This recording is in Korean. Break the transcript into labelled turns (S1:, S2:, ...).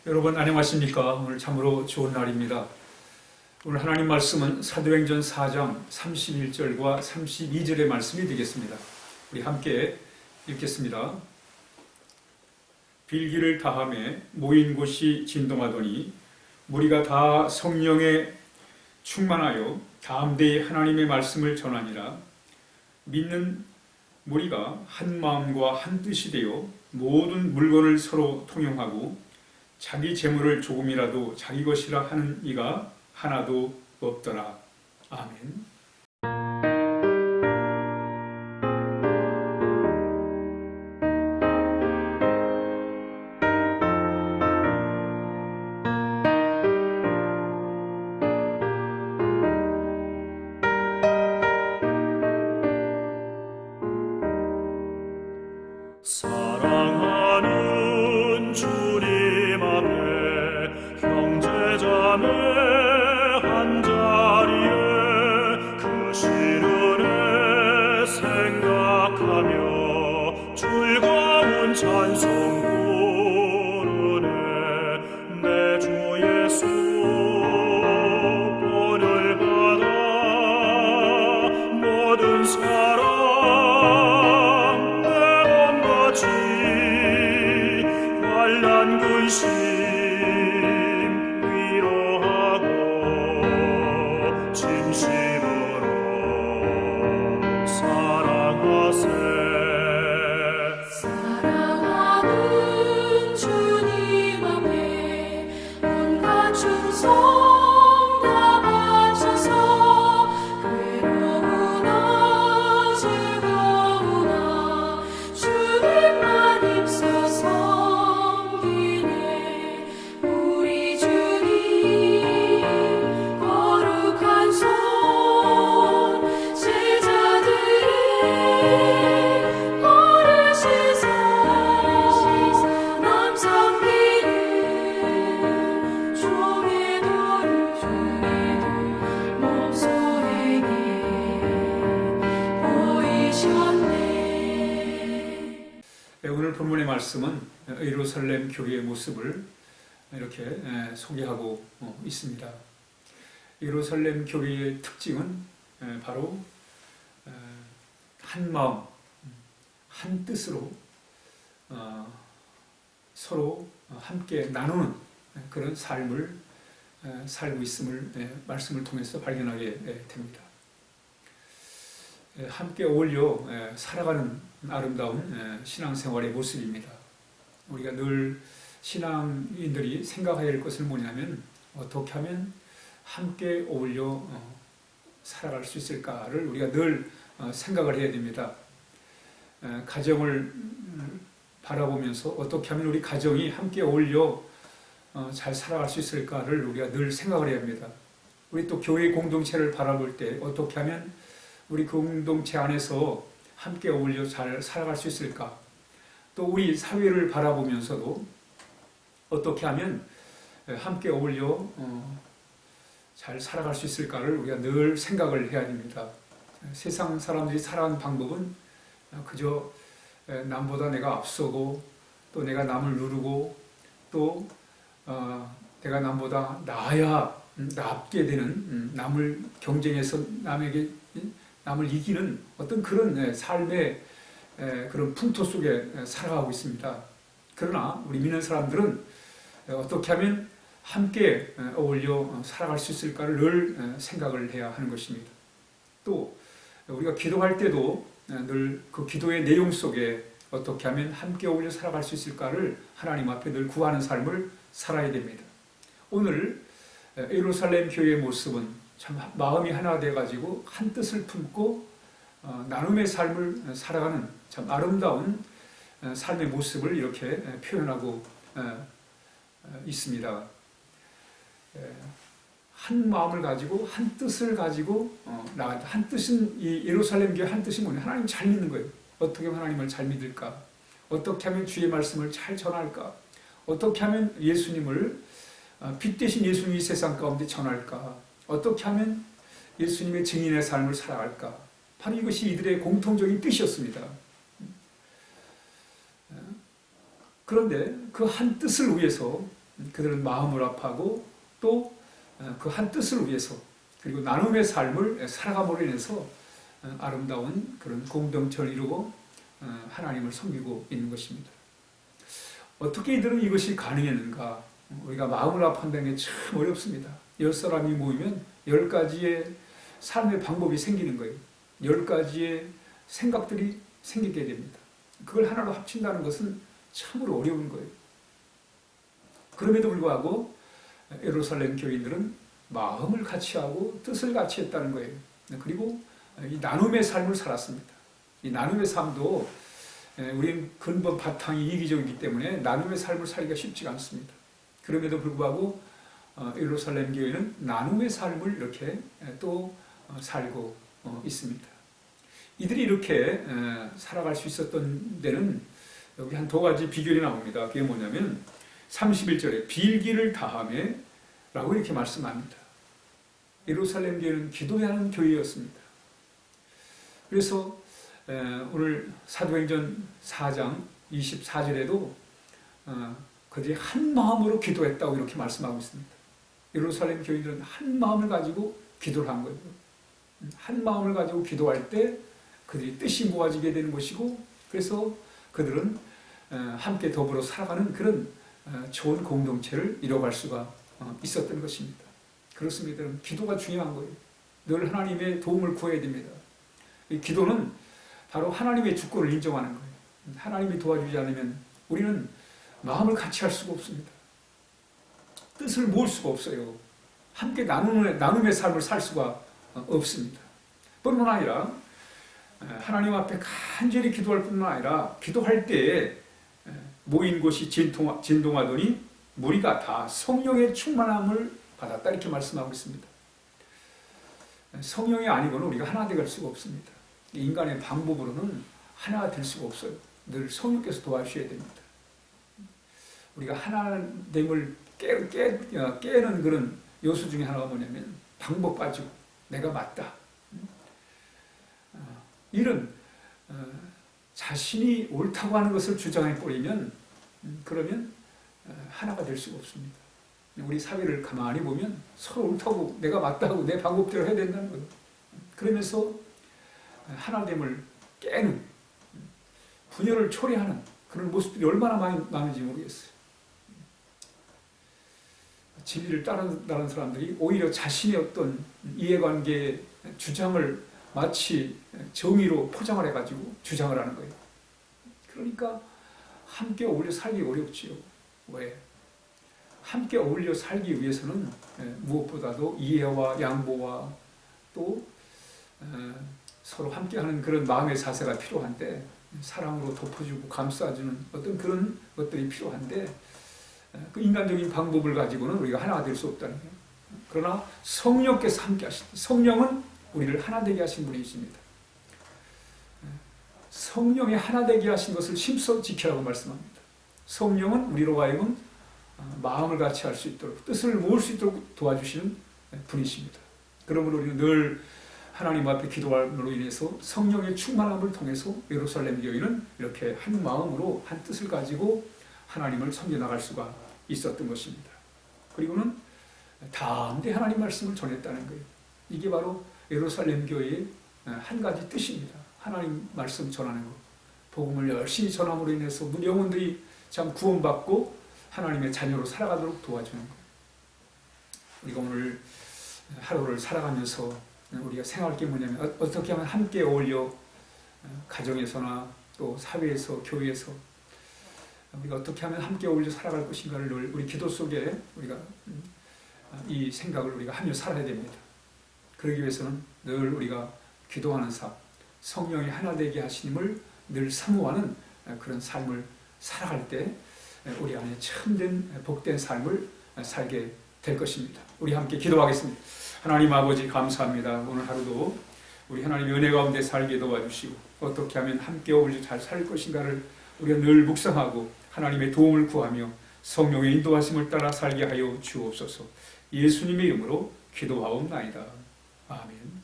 S1: 여러분 안녕하십니까? 오늘 참으로 좋은 날입니다. 오늘 하나님 말씀은 사도행전 4장 31절과 32절의 말씀이 되겠습니다. 우리 함께 읽겠습니다. 빌기를 다하매 모인 곳이 진동하더니 무리가 다 성령에 충만하여 담대히 하나님의 말씀을 전하니라. 믿는 무리가 한 마음과 한 뜻이 되어 모든 물건을 서로 통용하고 자기 재물을 조금이라도 자기 것이라 하는 이가 하나도 없더라. 아멘.
S2: 사랑하는 주님 앞에 형제자매 한자리에 그 시련에 생각하며 즐거운 찬송 부르네. 내 주 예수 본을 받아 모든 사랑 환난 근심 위로하고 진심으로 사랑하세.
S3: 사랑하는 주님 앞에 온갖 충성 다 바쳐서 괴로우나 즐거우나 주님만 입소서.
S1: 오늘 본문의 말씀은 예루살렘 교회의 모습을 이렇게 소개하고 있습니다. 예루살렘 교회의 특징은 바로 한 마음, 한 뜻으로 서로 함께 나누는 그런 삶을 살고 있음을 말씀을 통해서 발견하게 됩니다. 함께 어울려 살아가는 아름다운 신앙생활의 모습입니다. 우리가 늘 신앙인들이 생각해야 할 것은 뭐냐면 어떻게 하면 함께 어울려 살아갈 수 있을까를 우리가 늘 생각을 해야 됩니다. 가정을 바라보면서 어떻게 하면 우리 가정이 함께 어울려 잘 살아갈 수 있을까를 우리가 늘 생각을 해야 합니다. 우리 또 교회 공동체를 바라볼 때 어떻게 하면 우리 공동체 안에서 함께 어울려 잘 살아갈 수 있을까? 또 우리 사회를 바라보면서도 어떻게 하면 함께 어울려 잘 살아갈 수 있을까를 우리가 늘 생각을 해야 됩니다. 세상 사람들이 살아가는 방법은 그저 남보다 내가 앞서고 또 내가 남을 누르고 또 내가 남보다 나아야 낫게 되는 남을 경쟁해서 남을 이기는 어떤 그런 삶의 그런 풍토 속에 살아가고 있습니다. 그러나 우리 믿는 사람들은 어떻게 하면 함께 어울려 살아갈 수 있을까를 늘 생각을 해야 하는 것입니다. 또 우리가 기도할 때도 늘 그 기도의 내용 속에 어떻게 하면 함께 어울려 살아갈 수 있을까를 하나님 앞에 늘 구하는 삶을 살아야 됩니다. 오늘 예루살렘 교회의 모습은 참 마음이 하나 돼가지고 한 뜻을 품고 나눔의 삶을 살아가는 참 아름다운 삶의 모습을 이렇게 표현하고 있습니다. 한 마음을 가지고 한 뜻을 가지고 나간다. 한 뜻은 이 예루살렘 교회 한 뜻이 뭐냐? 하나님 잘 믿는 거예요. 어떻게 하면 하나님을 잘 믿을까? 어떻게 하면 주의 말씀을 잘 전할까? 어떻게 하면 예수님을 빛 대신 예수님이 세상 가운데 전할까? 어떻게 하면 예수님의 증인의 삶을 살아갈까? 바로 이것이 이들의 공통적인 뜻이었습니다. 그런데 그 한 뜻을 위해서 그들은 마음을 아파하고 또 그 한 뜻을 위해서 그리고 나눔의 삶을 살아감으로 인해서 아름다운 그런 공동체를 이루고 하나님을 섬기고 있는 것입니다. 어떻게 이들은 이것이 가능했는가? 우리가 마음을 아파한다는 게 참 어렵습니다. 10사람이 모이면 10가지의 삶의 방법이 생기는 거예요. 10가지의 생각들이 생기게 됩니다. 그걸 하나로 합친다는 것은 참으로 어려운 거예요. 그럼에도 불구하고 예루살렘 교인들은 마음을 같이 하고 뜻을 같이 했다는 거예요. 그리고 이 나눔의 삶을 살았습니다. 이 나눔의 삶도 우리는 근본 바탕이 이기적이기 때문에 나눔의 삶을 살기가 쉽지가 않습니다. 그럼에도 불구하고 예루살렘 교회는 나눔의 삶을 이렇게 또 살고 있습니다. 이들이 이렇게 살아갈 수 있었던 데는 여기 한 두 가지 비결이 나옵니다. 그게 뭐냐면 31절에 빌기를 다하며 라고 이렇게 말씀합니다. 예루살렘 교회는 기도해야 하는 교회였습니다. 그래서 오늘 사도행전 4장 24절에도 그들이 한 마음으로 기도했다고 이렇게 말씀하고 있습니다. 예루살렘 교인들은 한 마음을 가지고 기도를 한 거예요. 한 마음을 가지고 기도할 때 그들이 뜻이 모아지게 되는 것이고 그래서 그들은 함께 더불어 살아가는 그런 좋은 공동체를 이뤄갈 수가 있었던 것입니다. 그렇습니다. 기도가 중요한 거예요. 늘 하나님의 도움을 구해야 됩니다. 이 기도는 바로 하나님의 주권을 인정하는 거예요. 하나님이 도와주지 않으면 우리는 마음을 같이 할 수가 없습니다. 뜻을 모을 수가 없어요. 함께 나눔의 삶을 살 수가 없습니다. 뿐만 아니라 하나님 앞에 간절히 기도할 뿐만 아니라 기도할 때에 모인 곳이 진동하더니 무리가 다 성령의 충만함을 받았다 이렇게 말씀하고 있습니다. 성령이 아니고는 우리가 하나 될 수가 없습니다. 인간의 방법으로는 하나가 될 수가 없어요. 늘 성령께서 도와주셔야 됩니다. 우리가 하나됨을 깨는 그런 요소 중에 하나가 뭐냐면 방법 가지고 내가 맞다. 이런 자신이 옳다고 하는 것을 주장해버리면 그러면 하나가 될 수가 없습니다. 우리 사회를 가만히 보면 서로 옳다고 내가 맞다고 내 방법대로 해야 된다는 거예요. 그러면서 하나됨을 깨는 분열을 초래하는 그런 모습들이 얼마나 많은지 모르겠어요. 진리를 따르는 사람들이 오히려 자신의 어떤 이해관계 주장을 마치 정의로 포장을 해가지고 주장을 하는 거예요. 그러니까 함께 어울려 살기 어렵지요. 왜? 함께 어울려 살기 위해서는 무엇보다도 이해와 양보와 또 서로 함께하는 그런 마음의 자세가 필요한데 사랑으로 덮어주고 감싸주는 어떤 그런 것들이 필요한데 그 인간적인 방법을 가지고는 우리가 하나가 될 수 없다는 거예요. 그러나 성령께서 함께 하십니다. 성령은 우리를 하나 되게 하신 분이십니다. 성령의 하나 되게 하신 것을 심써 지키라고 말씀합니다. 성령은 우리로 하여금 마음을 같이 할 수 있도록 뜻을 모을 수 있도록 도와주시는 분이십니다. 그러므로 우리는 늘 하나님 앞에 기도함으로 인해서 성령의 충만함을 통해서 예루살렘 교회는 이렇게 한 마음으로 한 뜻을 가지고 하나님을 섬겨나갈 수가 있었던 것입니다. 그리고는 담대히 하나님 말씀을 전했다는 거예요. 이게 바로 예루살렘 교회의 한 가지 뜻입니다. 하나님 말씀 전하는 것. 복음을 열심히 전함으로 인해서 우리 영혼들이 참 구원받고 하나님의 자녀로 살아가도록 도와주는 거예요. 우리가 오늘 하루를 살아가면서 우리가 생각할 게 뭐냐면 어떻게 하면 함께 어울려 가정에서나 또 사회에서 교회에서 우리가 어떻게 하면 함께 어울려 살아갈 것인가를 늘 우리 기도 속에 우리가 이 생각을 우리가 하며 살아야 됩니다. 그러기 위해서는 늘 우리가 기도하는 삶, 성령이 하나 되게 하심을 늘 사모하는 그런 삶을 살아갈 때 우리 안에 참된 복된 삶을 살게 될 것입니다. 우리 함께 기도하겠습니다. 하나님 아버지 감사합니다. 오늘 하루도 우리 하나님의 은혜 가운데 살게 도와주시고 어떻게 하면 함께 어울려 잘 살 것인가를 우리가 늘 묵상하고 하나님의 도움을 구하며 성령의 인도하심을 따라 살게 하여 주옵소서. 예수님의 이름으로 기도하옵나이다. 아멘.